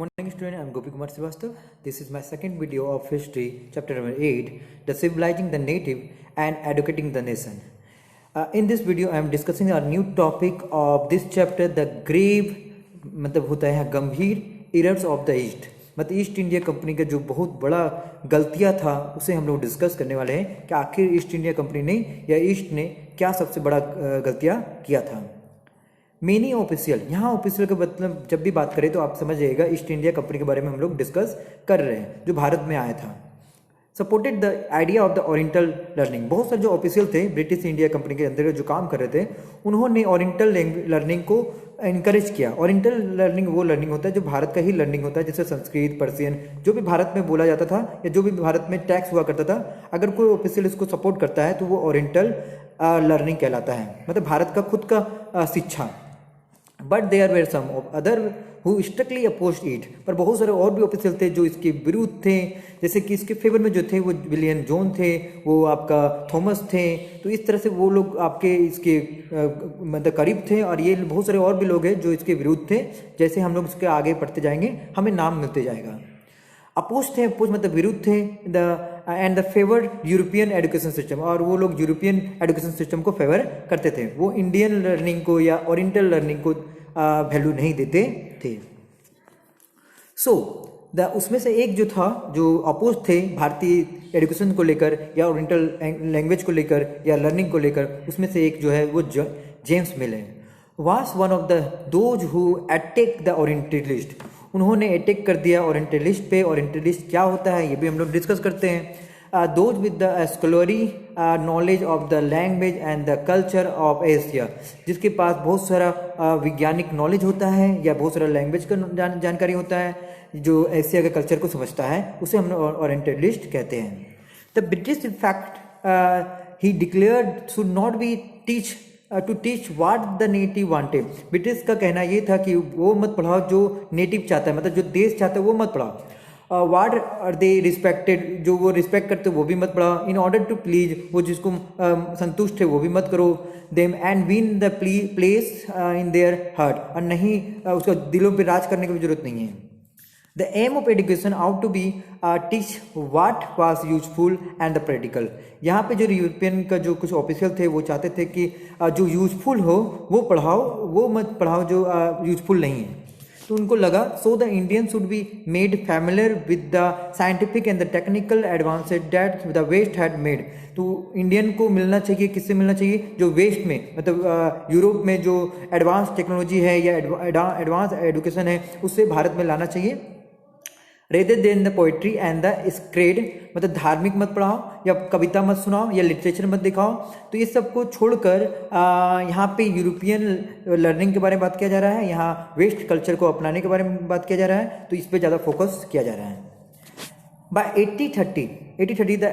Morning student, I am Gopi Kumar Srivastav. This is my second video of history, chapter number 8, the civilizing the native and educating the nation. In this video, I am discussing a new topic of this chapter, the grave मतलब होता है गंभीर errors of the East. मतलब east India company का जो बहुत बड़ा गलतियां था उसे हम लोग डिस्कस करने वाले हैं कि आखिर ईस्ट इंडिया कंपनी ने या ईस्ट ने क्या सबसे बड़ा गलतियां किया था. मेनी ऑफिशियल, यहाँ ऑफिशियल का मतलब जब भी बात करें तो आप समझ जाइएगा ईस्ट इंडिया कंपनी के बारे में हम लोग डिस्कस कर रहे हैं जो भारत में आया था. Supported the idea of the oriental learning. बहुत सारे जो ऑफिशियल थे ब्रिटिश इंडिया कंपनी के अंदर जो काम कर रहे थे उन्होंने ओरिएंटल लर्निंग को इनकरेज किया. ओरिएंटल लर्निंग वो लर्निंग होता है जो भारत का ही लर्निंग होता है, जैसे संस्कृत, पर्शियन, जो भी भारत में बोला जाता था या जो भी भारत में टैक्स हुआ करता था, अगर कोई ऑफिशियल इसको सपोर्ट करता है तो वो ओरिएंटल लर्निंग कहलाता है, मतलब भारत का खुद का शिक्षा. But there were some other who strictly opposed it. पर बहुत सारे और भी ऑफिशियल थे जो इसके विरुद्ध थे, जैसे कि इसके फेवर में जो थे वो विलियम जोन थे, वो आपका थॉमस थे. तो इस तरह से वो लोग आपके इसके मतलब करीब थे, और ये बहुत सारे और भी लोग हैं जो इसके विरुद्ध थे. जैसे हम लोग इसके आगे पढ़ते जाएंगे हमें नाम मिलते जाएगा. अपोज थे, अपोज मतलब विरुद्ध थे. The favoured European education system, और वो लोग यूरोपियन एजुकेशन सिस्टम को फेवर करते थे. वो इंडियन लर्निंग को या ओरिएंटल लर्निंग को वैल्यू नहीं देते थे. उसमें से एक जो था जो अपोज थे भारतीय एजुकेशन को लेकर या ओरिएंटल लैंग्वेज को लेकर या लर्निंग को लेकर, उसमें से एक जो है वो जेम्स मिल है. Was one of the those who attack the orientalist. उन्होंने अटैक कर दिया ओरिएंटलिस्ट पे. ओरिएंटलिस्ट क्या होता है ये भी हम लोग डिस्कस करते हैं. Those with the scholarly knowledge of the language and the culture of Asia. जिसके पास बहुत सारा वैज्ञानिक नॉलेज होता है या बहुत सारा लैंग्वेज का जानकारी होता है, जो एशिया के कल्चर को समझता है, उसे हम ओरिएंटलिस्ट कहते हैं. The British in fact he declared should not be to teach what the native wanted. British का कहना ये था कि वो मत पढ़ाओ जो नेटिव चाहता है, मतलब जो देश चाहता है वो मत पढ़ाओ. वाट आर दे रिस्पेक्टेड, जो वो रिस्पेक्ट करते वो भी मत पढ़ाओ. इन ऑर्डर टू प्लीज, वो जिसको संतुष्ट है वो भी मत करो. Them and win the place in their heart, और नहीं उसका दिलों पे राज करने की भी जरूरत नहीं है. The aim of education ought to be teach what was useful and the practical. यहाँ पे जो यूरोपियन का जो कुछ ऑफिशियल थे वो चाहते थे कि जो यूजफुल हो वो पढ़ाओ, वो मत पढ़ाओ जो यूजफुल नहीं है. तो उनको लगा so the Indian should be made familiar with the scientific and the technical advances that the West had made. तो इंडियन को मिलना चाहिए, किससे मिलना चाहिए, जो वेस्ट में मतलब यूरोप में जो एडवांस टेक्नोलॉजी है या एडवांस एजुकेशन है उससे भारत में लाना चाहिए. Rather than the poetry and the sacred, मतलब धार्मिक मत पढ़ाओ या कविता मत सुनाओ या लिटरेचर मत दिखाओ. तो ये सब को छोड़कर यहाँ पे यूरोपियन लर्निंग के बारे में बात किया जा रहा है, यहाँ वेस्ट कल्चर को अपनाने के बारे में बात किया जा रहा है. तो इस पे ज़्यादा फोकस किया जा रहा है. By 1830 the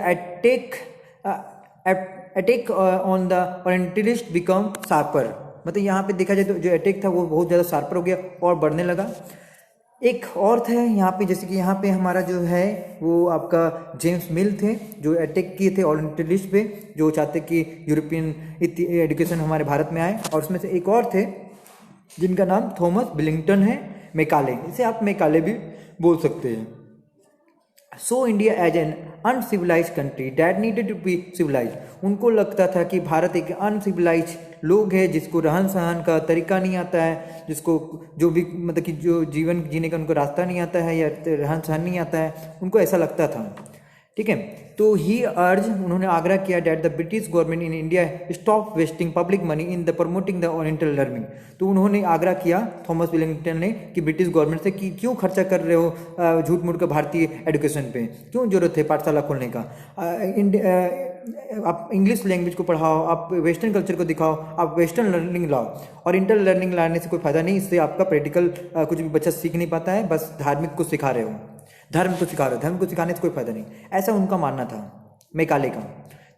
attack on the orientalist become sharper. मतलब यहाँ पे देखा जाए तो जो अटैक था वो बहुत ज़्यादा शार्पर हो गया और बढ़ने लगा. एक और थे यहाँ पे, जैसे कि यहाँ पे हमारा जो है वो आपका जेम्स मिल थे जो अटैक किए थे ओरिएंटलिस्ट पे, जो चाहते कि यूरोपियन एजुकेशन हमारे भारत में आए. और उसमें से एक और थे जिनका नाम थॉमस बिलिंगटन है, मैकाले, इसे आप मैकाले भी बोल सकते हैं. So India as an uncivilise country that needed to be civilise. उनको लगता था कि भारत एक अनसिविलाइज लोग है जिसको रहन सहन का तरीका नहीं आता है, जिसको जो भी मतलब कि जो जीवन जीने का उनको रास्ता नहीं आता है या रहन सहन नहीं आता है, उनको ऐसा लगता था. ठीक है. तो ही अर्ज, उन्होंने आग्रह किया that the British government in India stop wasting public money in the promoting the oriental learning. तो उन्होंने आग्रह किया थॉमस विलिंगटन ने कि ब्रिटिश गवर्नमेंट से कि क्यों खर्चा कर रहे हो झूठ मूठ का भारतीय एजुकेशन पे, क्यों जरूरत है पाठशाला खोलने का. आप इंग्लिश लैंग्वेज को पढ़ाओ, आप वेस्टर्न कल्चर को दिखाओ, आप वेस्टर्न लर्निंग लाओ. और इंटर लर्निंग लाने से कोई फायदा नहीं, इससे आपका प्रैक्टिकल कुछ भी बच्चा सीख नहीं पाता है, बस धार्मिक को सिखा रहे हो, धर्म को सिखा रहे हो, धर्म को सिखाने से कोई फायदा नहीं. ऐसा उनका मानना था मैकाले का.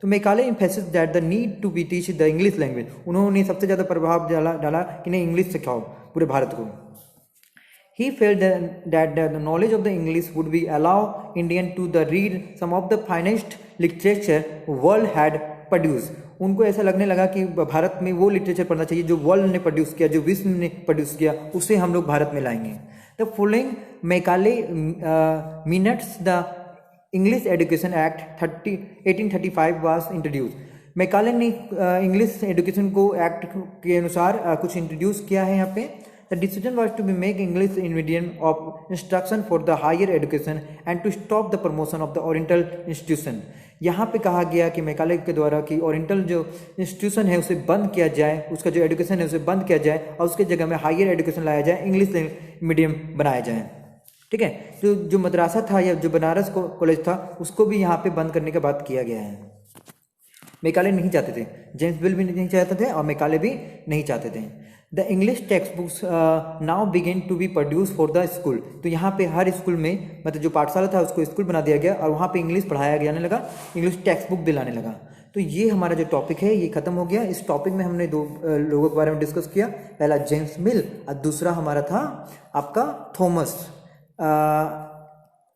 तो Macaulay emphasis that the need to be teach the English language. उन्होंने सबसे ज़्यादा प्रभाव डाला कि नहीं इंग्लिश सिखाओ पूरे भारत को. He felt that the knowledge of the English would be allow Indian to the read some of the finest literature world had produced. उनको ऐसा लगने लगा कि भारत में वो लिटरेचर पढ़ना चाहिए जो वर्ल्ड ने प्रोड्यूस किया, जो विश्व ने प्रोड्यूस किया, उसे हम लोग भारत में लाएंगे. The following Macaulay minutes the English education act 1835 was introduce. Macaulay ने इंग्लिश एजुकेशन को एक्ट के अनुसार कुछ इंट्रोड्यूस किया है यहाँ पे। The decision was to be make English in medium of instruction for the higher education and to stop the promotion of the oriental institution. यहाँ पे कहा गया कि मैकाले के द्वारा कि ओरिएंटल जो इंस्टीट्यूशन है उसे बंद किया जाए, उसका जो एजुकेशन है उसे बंद किया जाए और उसके जगह में हायर एजुकेशन लाया जाए, इंग्लिश मीडियम बनाया जाए। ठीक है, तो जो मद्रासा था या जो बनारस कॉलेज था उसको भी यहाँ पे बंद करने का बात किया गया है। मैकाले नहीं चाहते थे, जेम्स मिल भी नहीं चाहते थे और मैकाले भी नहीं चाहते थे। The English text books now begin to be produce for the school. तो यहाँ पे हर स्कूल में मतलब जो पाठशाला था उसको स्कूल बना दिया गया और वहाँ पे इंग्लिश पढ़ाया जाने लगा, इंग्लिश टेक्स्ट बुक दिलाने लगा। तो ये हमारा जो टॉपिक है ये खत्म हो गया। इस टॉपिक में हमने दो लोगों के बारे में डिस्कस किया, पहला जेम्स मिल और दूसरा हमारा था आपका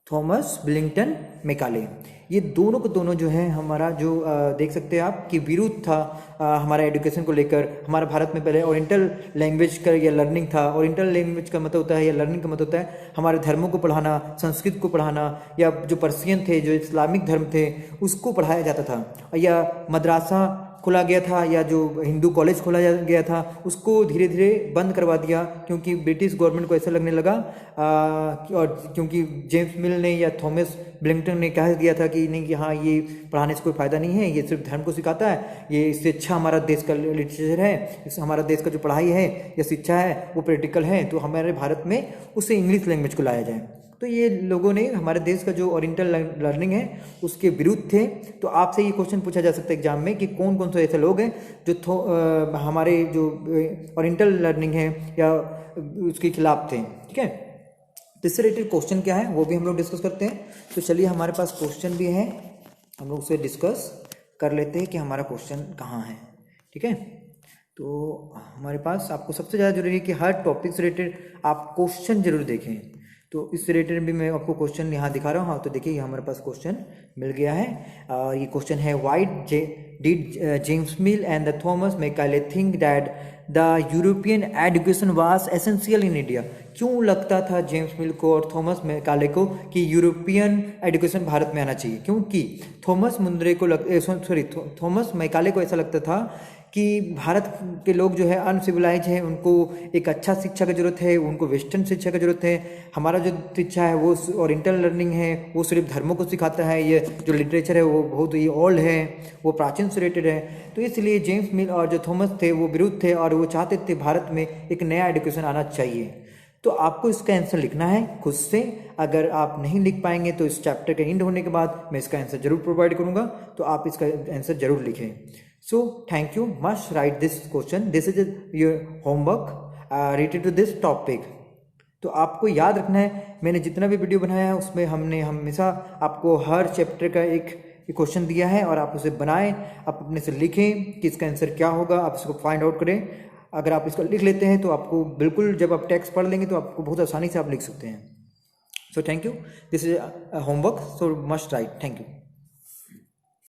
थॉमस विलिंगटन मैकाले। ये दोनों को दोनों जो है हमारा जो देख सकते हैं आप कि विरोध था हमारा एजुकेशन को लेकर। हमारे भारत में पहले ओरिएंटल लैंग्वेज का या लर्निंग था। ओरिएंटल लैंग्वेज का मतलब होता है या लर्निंग का मतलब होता है हमारे धर्मों को पढ़ाना, संस्कृत को पढ़ाना, या जो पर्शियन थे, जो इस्लामिक धर्म थे उसको पढ़ाया जाता था। या मद्रासा खोला गया था या जो हिंदू कॉलेज खोला गया था उसको धीरे धीरे बंद करवा दिया क्योंकि ब्रिटिश गवर्नमेंट को ऐसा लगने लगा और क्योंकि जेम्स मिल ने या थॉमस विलिंगटन ने कह दिया था कि नहीं कि हाँ ये पढ़ाने से कोई फ़ायदा नहीं है, ये सिर्फ धर्म को सिखाता है, ये इससे अच्छा हमारा देश का लिटरेचर है, इससे हमारा देश का जो पढ़ाई है या शिक्षा है वो प्रैक्टिकल है, तो हमारे भारत में उसे इंग्लिश लैंग्वेज को लाया जाए। तो ये लोगों ने हमारे देश का जो ओरिएंटल लर्निंग है उसके विरुद्ध थे। तो आपसे ये क्वेश्चन पूछा जा सकता है एग्जाम में कि कौन कौन से ऐसे लोग हैं जो हमारे जो ओरिएंटल लर्निंग है या उसके खिलाफ थे। ठीक है, तो इससे रिलेटेड क्वेश्चन क्या है वो भी हम लोग डिस्कस करते हैं। तो चलिए हमारे पास क्वेश्चन भी है, हम लोग उसे डिस्कस कर लेते हैं कि हमारा क्वेश्चन कहाँ है। ठीक है, तो हमारे पास आपको सबसे ज़्यादा जरूरी है कि हर टॉपिक से रिलेटेड आप क्वेश्चन जरूर देखें। तो इस रिलेटेड भी मैं आपको क्वेश्चन यहाँ दिखा रहा हूँ। तो देखिए हमारे पास क्वेश्चन मिल गया है। ये क्वेश्चन है why did James mill and the Thomas Macaulay think that the European education was essential in India. क्यों लगता था जेम्स मिल को और थॉमस मैकाले को कि यूरोपियन एजुकेशन भारत में आना चाहिए? क्योंकि थॉमस मैकाले को ऐसा लगता था कि भारत के लोग जो है अनसिविलाइज है, उनको एक अच्छा शिक्षा की ज़रूरत है, उनको वेस्टर्न शिक्षा की ज़रूरत है। हमारा जो शिक्षा है वो ओरिएंटल लर्निंग है, वो सिर्फ धर्मों को सिखाता है, ये जो लिटरेचर है वो बहुत ही ओल्ड है, वो प्राचीन से रिलेटेड है। तो इसलिए जेम्स मिल और जो थॉमस थे वो विरुद्ध थे और वो चाहते थे भारत में एक नया एजुकेशन आना चाहिए। तो आपको इसका आंसर लिखना है खुद से। अगर आप नहीं लिख पाएंगे तो इस चैप्टर के एंड होने के बाद मैं इसका आंसर जरूर प्रोवाइड करूंगा, तो आप इसका आंसर जरूर लिखें। So thank you, must write this question. This is your homework related to this topic. तो आपको याद रखना है मैंने जितना भी वीडियो बनाया है उसमें हमने हमेशा आपको हर चैप्टर का एक क्वेश्चन दिया है और आप उसे बनाएं, आप अपने से लिखें कि इसका आंसर क्या होगा, आप इसको फाइंड आउट करें। अगर आप इसको लिख लेते हैं तो आपको बिल्कुल जब आप टेक्स्ट पढ़ लेंगे तो आपको बहुत आसानी से आप लिख सकते हैं। So thank you, this is homework, so must write. Thank you.